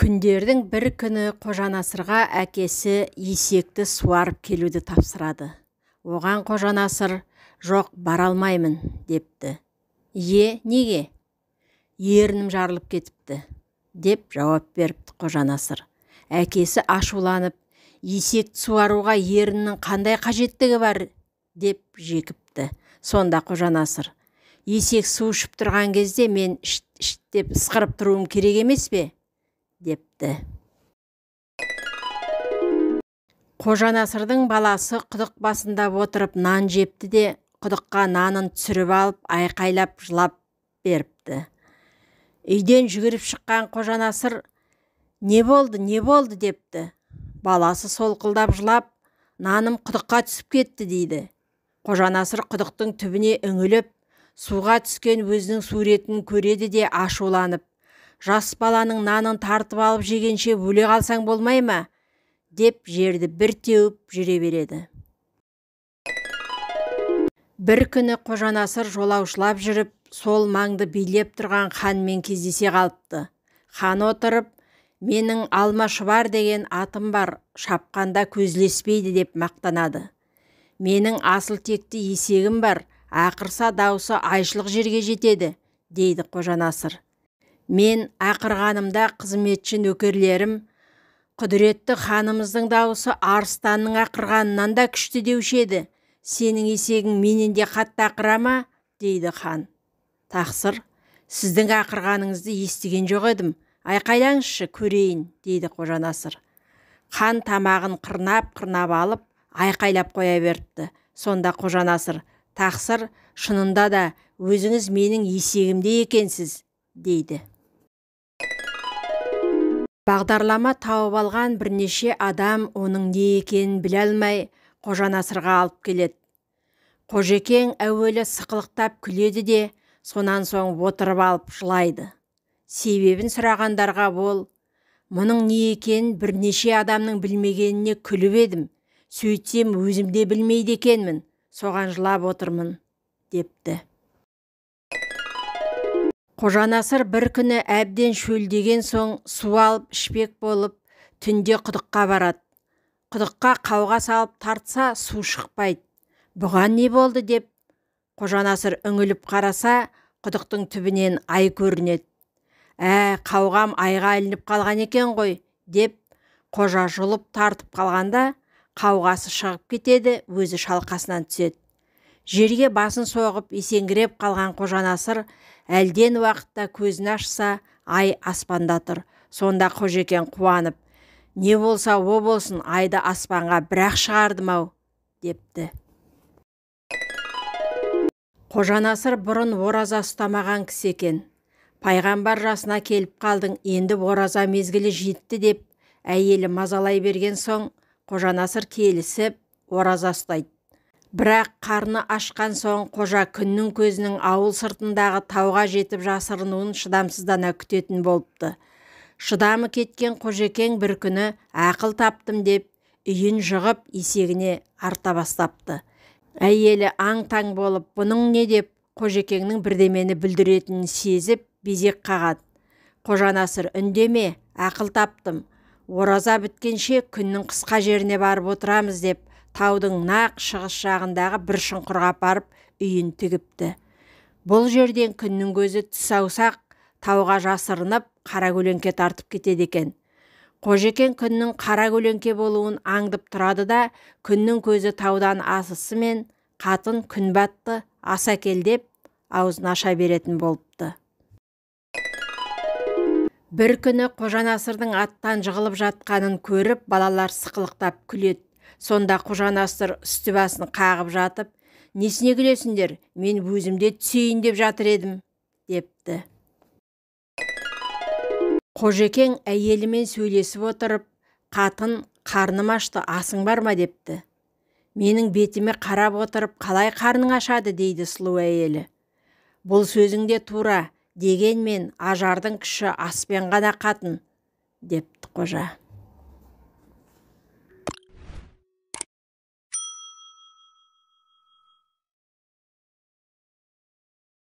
Күндердің бір күні Қожанасырға әкесі есекті суарып келуді тапсырады. Оған Қожанасыр «Жоқ, бара алмаймын» депті. Неге? Ерінім жарылып кетіпті, деп жауап беріпті Қожанасыр. Әкесі ашуланып, есекті суаруға еріннің қандай қажеттігі бар, деп жекіпті. Сонда Қожанасыр: есек су ішіп тұрған кезде мен ішт деп ысқырып тұруым керек емес пе? Депті. Қожанасырдың баласы құдық басында отырып нан жепті де, құдыққа нанын түсіріп алып, айқайлап жылап беріпті. Үйден жүгіріп шыққан Қожанасыр: не болды депті. Баласы солқылдап жылап: наным құдыққа түсіп кетті дейді. Қожанасыр құдықтың түбіне үңіліп, суға түскен өзінің суретін көреді де ашуланып: жас баланың нанын тартып алып жегенше өле қалсаң болмай ма? Деп жерді бір теуіп жүре береді. Бір күні Қожанасыр жолаушылап жүріп, сол маңды билеп тұрған ханмен кездесе қалыпты. Хан отырып: менің Алмашұбар деген атым бар, шапқанда көзілеспейді деп мақтанады. Менің асыл текті есегім бар, ақырса даусы айшылық жерге жетеді, дейді Қожанасыр. Мен ақырғанымда қызметші нөкерлерім: құдіретті ханымыздың дауысы арыстанның ақырғанынан да күшті деуші еді. Сенің есегің менен де қатты ақыра ма? Дейді хан. Тақсыр: сіздің ақырғаныңызды естіген жоқ едім. Айқайлаңызшы, көрейін, дейді Қожанасыр. Хан тамағын қырнап алып, айқайлап қоя беріпті. Сонда Қожанасыр: тақсыр, шынында да өзіңіз менің есегімде екенсіз, дейді. Бағдарлама тауып алған бірнеше адам оның не екенін біле алмай Қожанасырға алып келеді. Қожекең әуелі сықылықтап күледі де, сонан соң отырып алып жылайды. Себебін сұрағандарға ол: мұның не екенін бірнеше адамның білмегеніне күліп едім. Сөйтсем өзімде білмейді екенмін, соған жылап отырмын, депті. Қожанасыр бір күні әбден шөлдеген соң су алып ішпек болып, түнде құдыққа барады. Құдыққа қауға салып тартса, су шықпайды. Бұған не болды деп Қожанасыр үңіліп қараса, құдықтың түбінен ай көрінеді. Қауғам айға ілініп қалған екен ғой, деп қожа жұлып тартып қалғанда, қауғасы шығып кетеді, өзі шалқасынан түседі. Жерге басын соғып есеңгіреп қалған Қожанасыр әлден уақытта көзін ашса, ай аспанда тұр. Сонда Қожекең қуанып: не болса о болсын, айды аспанға бірақ шығардым-ау, депті. Қожанасыр бұрын ораза ұстамаған кісі екен. Пайғамбар жасына келіп қалдың, енді ораза мезгілі жетті деп әйелі мазалай берген соң, Қожанасыр келісіп ораза ұстайды. Бірақ қарны ашқан соң қожа күннің көзінің ауыл сыртындағы тауға жетіп жасырынуын шыдамсыздана күтетін болыпты. Шыдамы кеткен Қожекең бір күні ақыл таптым деп үйін жығып есегіне арта бастапты. Әйелі аң-таң болып, бұның не деп Қожекеңнің бірдемені бүлдіретінін сезіп безек қағады. Қожанасыр: үндеме, ақыл таптым. Ораза біткенше күннің қысқа жеріне барып отырамыз, деп таудың нақ шығыс жағындағы бір шұңқырға апарып үйін тігіпті. Бұл жерден күннің көзі түс аусақ тауға жасырынып қара көлеңке тартып кетеді екен. Қожекең күннің қара көлеңке болуын аңдып тұрады да, күннің көзі таудан асысымен қатын күн батты, ас әкел деп аузын аша беретін болыпты. Бір күні Қожанасырдың аттан жығылып жатқанын көріп, балалар сықылықтап күледі. Сонда Қожанасыр үсті басын қағып жатып: несіне күлесіңдер, мен өзімде түсейін деп жатыр едім, депті. Қожекең әйелімен сөйлесіп отырып: қатын, қарным ашты, асың бар ма, депті. Менің бетіме қарап отырып, қалай қарның ашады, дейді сұлу әйелі. Бұл сөзіңде тура, дегенмен ажардың күші аспен ғана қатын, депті қожа.